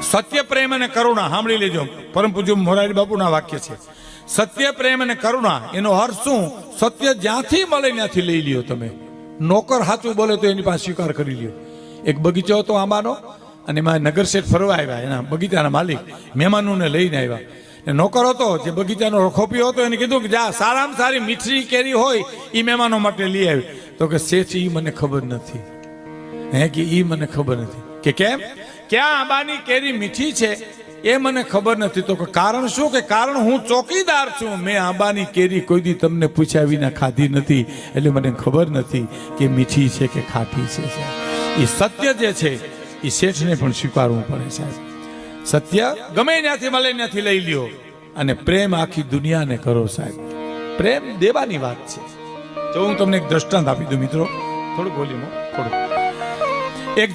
સત્ય પ્રેમ અને કરુણા સાંભળી લેજો. પરમ પૂજ્ય મોરારી બાપુના વાક્ય છે. સત્ય પ્રેમ અને કરુણા એનો અર્થ શું? સત્ય જ્યાંથી મળે ત્યાંથી લઈ લ્યો. તમે નોકર સાચું બોલે તો એની પાસે સ્વીકાર કરી લ્યો. એક બગીચો હતો આંબાનો, અને એમાં નગર શેઠ ફરવા આવ્યા. એના બગીચાના માલિક મહેમાનોને લઈને આવ્યા. નોકર હતો જે બગીચાનો રખોપીઓ હતો, એને કીધું કે જા સારામાં સારી મીઠી કેરી હોય એ મહેમાનો માટે લઈ આવી. તો કે શેઠ ઈ મને ખબર નથી. કે ઈ મને ખબર નથી. કે કેમ? ક્યાં આંબાની કેરી મીઠી છે એ મને ખબર નથી. તો કારણ શું? કે કારણ હું ચોકીદાર છું. મેં આંબાની કેરી કોઈ દી તમને પૂછ્યા વિના ખાધી નથી, એટલે મને ખબર નથી કે મીઠી છે કે ખાટી છે. એ સત્ય જે છે એ શેઠને પણ સ્વીકારવું પડે સાહેબ. સત્ય ગમે ત્યાંથી મળે ત્યાંથી લઈ લ્યો. અને પ્રેમ આખી દુનિયાને કરો સાહેબ. પ્રેમ દેવાની વાત છે. જો હું તમને એક દ્રષ્ટાંત આપી દઉં મિત્રો, થોડું બોલીમાં થોડું. એક